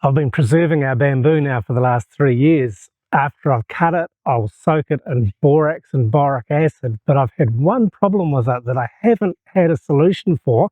I've been preserving our bamboo now for the last 3 years. After I've cut it, I'll soak it in borax and boric acid, but I've had one problem with it that I haven't had a solution for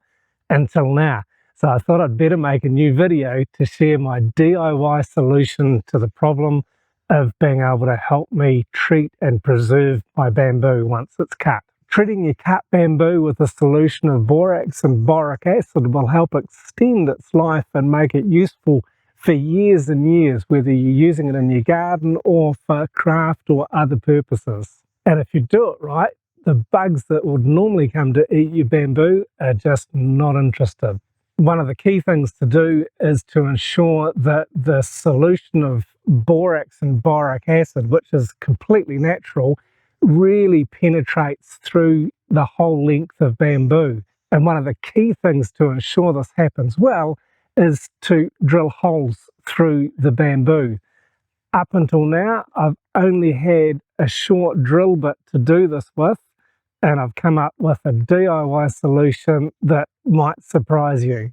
until now. So I thought I'd better make a new video to share my DIY solution to the problem of being able to help me treat and preserve my bamboo once it's cut. Treating your cut bamboo with a solution of borax and boric acid will help extend its life and make it useful for years and years, whether you're using it in your garden or for craft or other purposes. And if you do it right, the bugs that would normally come to eat your bamboo are just not interested. One of the key things to do is to ensure that the solution of borax and boric acid, which is completely natural, really penetrates through the whole length of bamboo. And one of the key things to ensure this happens well is to drill holes through the bamboo. Up until now, I've only had a short drill bit to do this with, and I've come up with a DIY solution that might surprise you.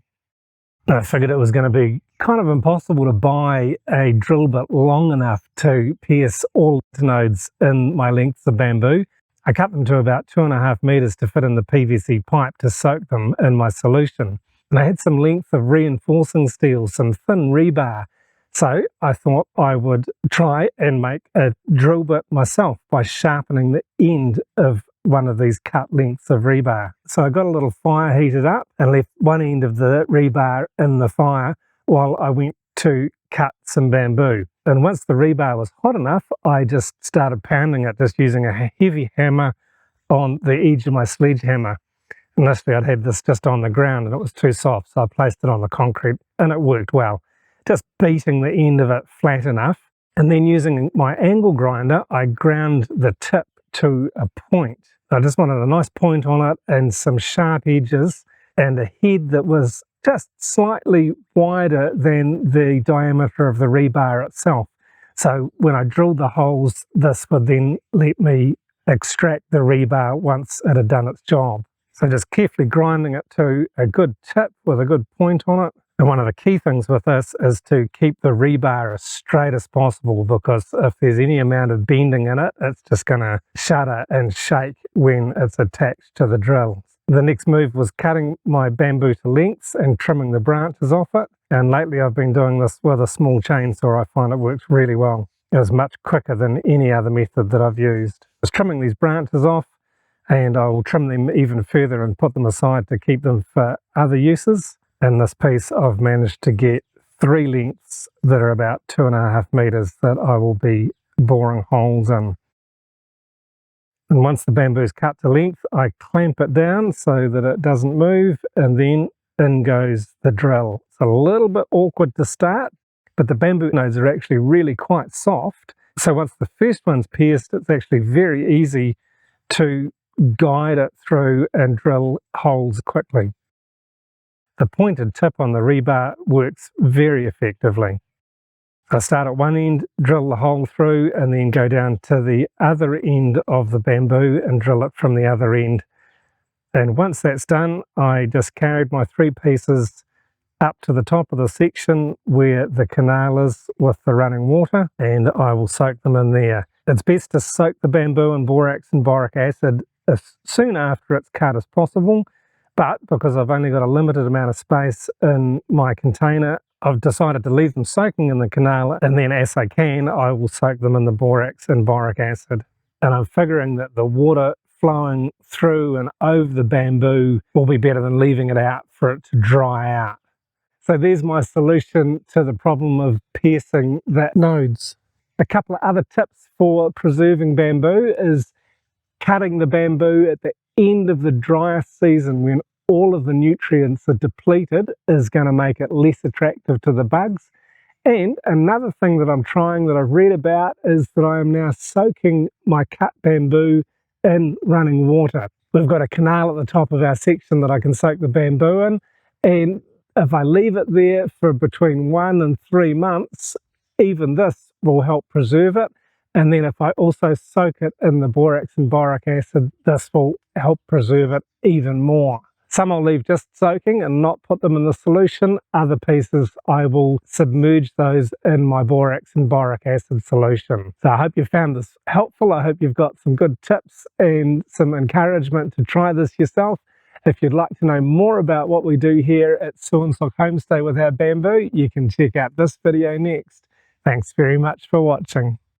I figured it was going to be kind of impossible to buy a drill bit long enough to pierce all the nodes in my lengths of bamboo. I cut them to about 2.5 meters to fit in the PVC pipe to soak them in my solution. And I had some length of reinforcing steel, some thin rebar. So I thought I would try and make a drill bit myself by sharpening the end of one of these cut lengths of rebar. So I got a little fire heated up and left one end of the rebar in the fire while I went to cut some bamboo. And once the rebar was hot enough, I just started pounding it, just using a heavy hammer on the edge of my sledgehammer. Initially, I'd had this just on the ground and it was too soft, so I placed it on the concrete and it worked well. Just beating the end of it flat enough, and then using my angle grinder, I ground the tip to a point. I just wanted a nice point on it and some sharp edges and a head that was just slightly wider than the diameter of the rebar itself. So when I drilled the holes, this would then let me extract the rebar once it had done its job. So just carefully grinding it to a good tip with a good point on it. And one of the key things with this is to keep the rebar as straight as possible, because if there's any amount of bending in it, it's just going to shudder and shake when it's attached to the drill. The next move was cutting my bamboo to lengths and trimming the branches off it. And lately I've been doing this with a small chainsaw. I find it works really well. It was much quicker than any other method that I've used. I was trimming these branches off, and I will trim them even further and put them aside to keep them for other uses. In this piece, I've managed to get 3 lengths that are about 2.5 meters that I will be boring holes in. And once the bamboo is cut to length, I clamp it down so that it doesn't move, and then in goes the drill. It's a little bit awkward to start, but the bamboo nodes are actually really quite soft. So once the first one's pierced, it's actually very easy to guide it through and drill holes quickly. The pointed tip on the rebar works very effectively. I start at one end, drill the hole through, and then go down to the other end of the bamboo and drill it from the other end. And once that's done, I just carried my 3 pieces up to the top of the section where the canal is with the running water, and I will soak them in there. It's best to soak the bamboo in borax and boric acid as soon after it's cut as possible, but because I've only got a limited amount of space in my container, I've decided to leave them soaking in the canal, and then as I can, I will soak them in the borax and boric acid. And I'm figuring that the water flowing through and over the bamboo will be better than leaving it out for it to dry out. So there's my solution to the problem of piercing the nodes. A couple of other tips for preserving bamboo is cutting the bamboo at the end of the driest season when all of the nutrients are depleted is going to make it less attractive to the bugs. And another thing that I'm trying that I've read about is that I am now soaking my cut bamboo in running water. We've got a canal at the top of our section that I can soak the bamboo in, and if I leave it there for between 1 and 3 months, even this will help preserve it. And then if I also soak it in the borax and boric acid, this will help preserve it even more. Some I'll leave just soaking and not put them in the solution. Other pieces I will submerge those in my borax and boric acid solution. So I hope you found this helpful. I hope you've got some good tips and some encouragement to try this yourself. If you'd like to know more about what we do here at Succumb Homestay with our bamboo, you can check out this video next. Thanks very much for watching.